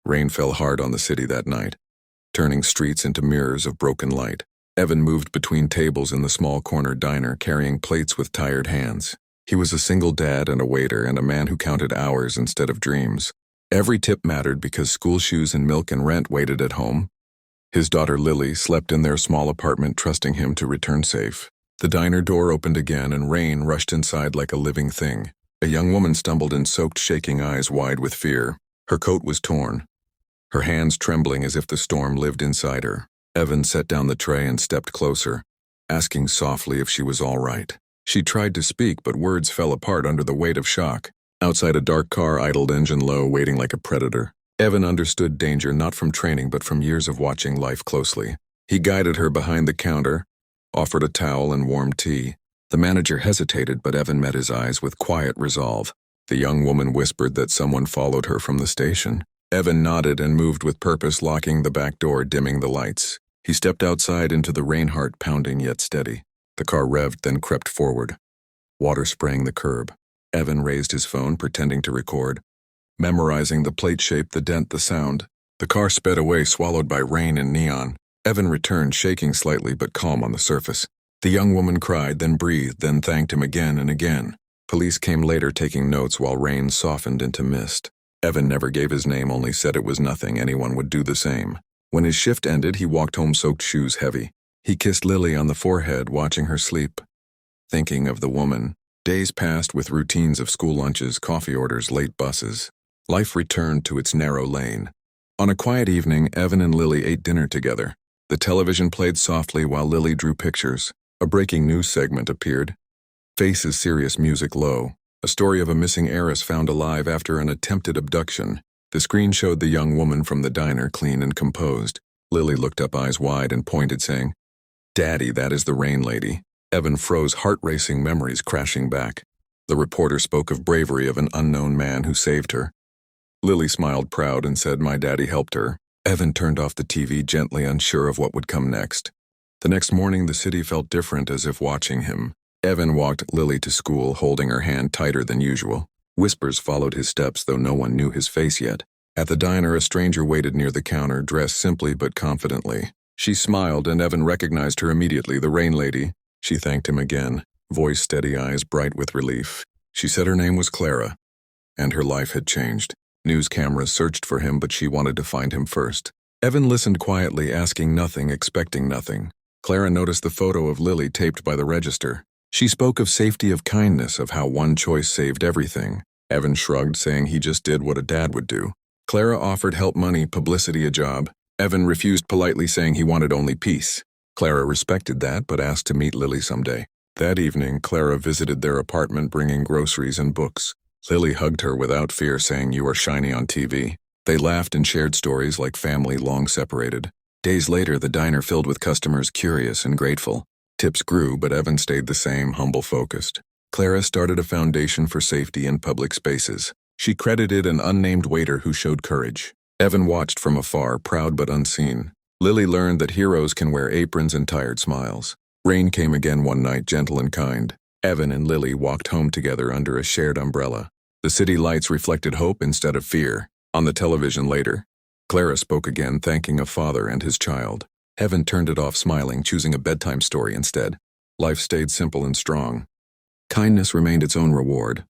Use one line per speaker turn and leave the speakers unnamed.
Rain fell hard on the city that night, turning streets into mirrors of broken light. Evan moved between tables in the small corner diner, carrying plates with tired hands. He was a single dad and a waiter and a man who counted hours instead of dreams. Every tip mattered because school shoes and milk and rent waited at home. His daughter Lily slept in their small apartment, trusting him to return safe. The diner door opened again and Rain rushed inside like a living thing. A young woman stumbled in, soaked, shaking eyes wide with fear. Her coat was torn, her hands trembling as if the storm lived inside her. Evan set down the tray and stepped closer, asking softly if she was all right. She tried to speak, but words fell apart under the weight of shock. Outside, a dark car idled, engine low, waiting like a predator. Evan understood danger not from training but from years of watching life closely. He guided her behind the counter, offered a towel and warm tea. The manager hesitated, but Evan met his eyes with quiet resolve. The young woman whispered that someone followed her from the station. Evan nodded and moved with purpose, locking the back door, dimming the lights. He stepped outside into the rain, heart pounding yet steady. The car revved, then crept forward. Water spraying the curb. Evan raised his phone, pretending to record, memorizing the plate shape, the dent, the sound. The car sped away, swallowed by rain and neon. Evan returned, shaking slightly but calm on the surface. The young woman cried, then breathed, then thanked him again and again. Police came later, taking notes while rain softened into mist. Evan never gave his name, only said it was nothing, anyone would do the same. When his shift ended, he walked home, soaked, shoes heavy. He kissed Lily on the forehead, watching her sleep, thinking of the woman. Days passed with routines of school lunches, coffee orders, late buses. Life returned to its narrow lane. On a quiet evening, Evan and Lily ate dinner together. The television played softly while Lily drew pictures. A breaking news segment appeared. Faces, serious, music low. A story of a missing heiress found alive after an attempted abduction. The screen showed the young woman from the diner, clean and composed. Lily looked up, eyes wide, and pointed, saying, "Daddy, that is the Rain Lady." Evan froze, heart-racing, memories crashing back. The reporter spoke of bravery of an unknown man who saved her. Lily smiled proud and said, "My daddy helped her." Evan turned off the TV, gently unsure of what would come next. The next morning, the city felt different, as if watching him. Evan walked Lily to school, holding her hand tighter than usual. Whispers followed his steps, though no one knew his face yet. At the diner, a stranger waited near the counter, dressed simply but confidently. She smiled, and Evan recognized her immediately, the Rain Lady. She thanked him again, voice steady, eyes bright with relief. She said her name was Clara, and her life had changed. News cameras searched for him, but she wanted to find him first. Evan listened quietly, asking nothing, expecting nothing. Clara noticed the photo of Lily taped by the register. She spoke of safety, of kindness, of how one choice saved everything. Evan shrugged, saying he just did what a dad would do. Clara offered help, money, publicity, a job. Evan refused politely, saying he wanted only peace. Clara respected that, but asked to meet Lily someday. That evening, Clara visited their apartment, bringing groceries and books. Lily hugged her without fear, saying, "You are shiny on TV." They laughed and shared stories like family long separated. Days later, the diner filled with customers, curious and grateful. Tips grew, but Evan stayed the same, humble, focused. Clara started a foundation for safety in public spaces. She credited an unnamed waiter who showed courage. Evan watched from afar, proud but unseen. Lily learned that heroes can wear aprons and tired smiles. Rain came again one night, gentle and kind. Evan and Lily walked home together under a shared umbrella. The city lights reflected hope instead of fear. On the television later, Clara spoke again, thanking a father and his child. Evan turned it off, smiling, choosing a bedtime story instead. Life stayed simple and strong. Kindness remained its own reward.